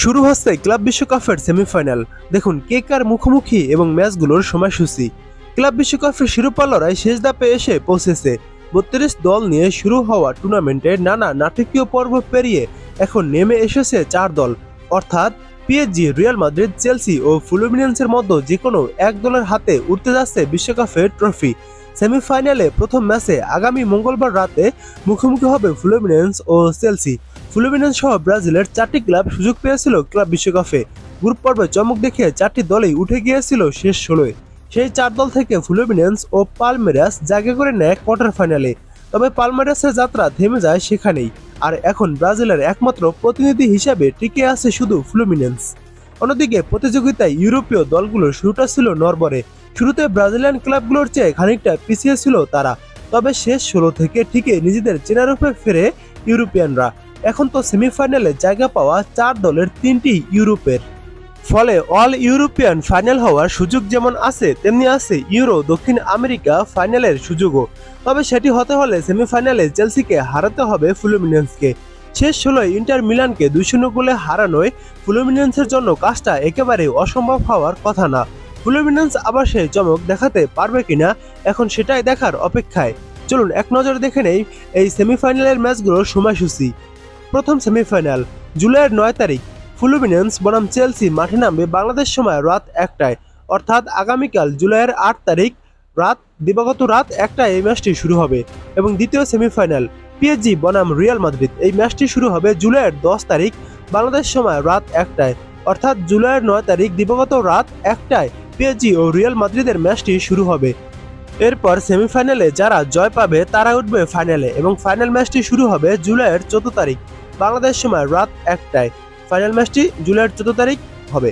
শুরু হচ্ছে ক্লাব বিশ্বকাপের সেমিফাইনাল। দেখুন কে কার মুখোমুখি এবং ম্যাচগুলোর সময়সূচি। ক্লাব বিশ্বকাপের শিরোপা লড়াই শেষ ধাপে এসে পৌঁছেছে। ৩২ দল নিয়ে শুরু হওয়া টুর্নামেন্টের নানা নাটকীয় পর্ব পেরিয়ে এখন নেমে এসেছে 4 দল, অর্থাৎ পিএসজি, রিয়াল মাদ্রিদ, চেলসি ও ফ্লুমিনেন্সের মধ্যে যে কোনো এক দলের হাতে উঠতে যাচ্ছে বিশ্বকাপের ট্রফি। সেমিফাইনালে প্রথম ম্যাচে আগামী মঙ্গলবার রাতে মুখোমুখি হবে ফ্লুমিনেন্স ও চেলসি। ফ্লুমিনেন্স সহ ব্রাজিলের 4টি ক্লাব সুযোগ পেয়েছিল ক্লাব বিশ্বকাপে। গ্রুপ পর্বে চমক দেখে 4টি দলই উঠে গিয়েছিল শেষ 16-য়। সেই 4 দল থেকে ফ্লুমিনেন্স ও পালমেরাস জায়গা করে নেয় কোয়ার্টার ফাইনালে। তবে পালমেরাসের যাত্রা থেমে যায় সেখানেই, আর এখন ব্রাজিলের একমাত্র প্রতিনিধি হিসাবে টিকে আছে শুধু ফ্লুমিনেন্স। অন্যদিকে প্রতিযোগিতায় ইউরোপীয় দলগুলোর শুরুটা ছিল নড়বড়ে। শুরুতে ব্রাজিলিয়ান ক্লাবগুলোর চেয়ে খানিকটা পিছিয়ে ছিল তারা, তবে শেষ 16 থেকে ঠিকই নিজেদের চেনারূপে ফেরে ইউরোপিয়ানরা। এখন তো সেমিফাইনালে জায়গা পাওয়া 4 দলের 3টি ইউরোপের। ফলে অল ইউরোপিয়ান ফাইনাল হওয়ার সুযোগ যেমন আছে, তেমনি আছে ইউরো দক্ষিণ আমেরিকা ফাইনালের সুযোগও। তবে সেটি হতে হলে সেমিফাইনালে চেলসিকে হারাতে হবে ফ্লুমিনেন্সকে। শেষ 16-য় ইন্টার মিলানকে 2-0 গোলে হারানোয় ফ্লুমিনেন্সের জন্য কাজটা একেবারে অসম্ভব হওয়ার কথা না। ফ্লুমিনেন্স আবার সেই চমক দেখাতে পারবে কিনা, এখন সেটাই দেখার অপেক্ষায়। চলুন এক নজরে দেখে নেই এই সেমিফাইনালের ম্যাচগুলোর সময়সূচি। প্রথম সেমিফাইনাল জুলাইয়ের 9 তারিখ ফ্লুমিনেন্স বনাম চেলসি মাঠে নামবে বাংলাদেশ সময় রাত 1টায়, অর্থাৎ আগামীকাল জুলাইয়ের 8 তারিখ দিবাগত রাত 1টায় এই ম্যাচটি শুরু হবে। এবং দ্বিতীয় সেমিফাইনাল পিএসজি বনাম রিয়াল মাদ্রিদ, এই ম্যাচটি শুরু হবে জুলাইয়ের 10 তারিখ বাংলাদেশ সময় রাত 1টায়, অর্থাৎ জুলাইয়ের 9 তারিখ দিবাগত রাত 1টায় পিএসজি ও রিয়াল মাদ্রিদের ম্যাচটি শুরু হবে। এরপর সেমিফাইনালে যারা জয় পাবে তারা উঠবে ফাইনালে, এবং ফাইনাল ম্যাচটি শুরু হবে জুলাইয়ের 14 তারিখ বাংলাদেশ সময় রাত 1টায়। ফাইনাল ম্যাচটি জুলাইয়ের 14 তারিখ হবে।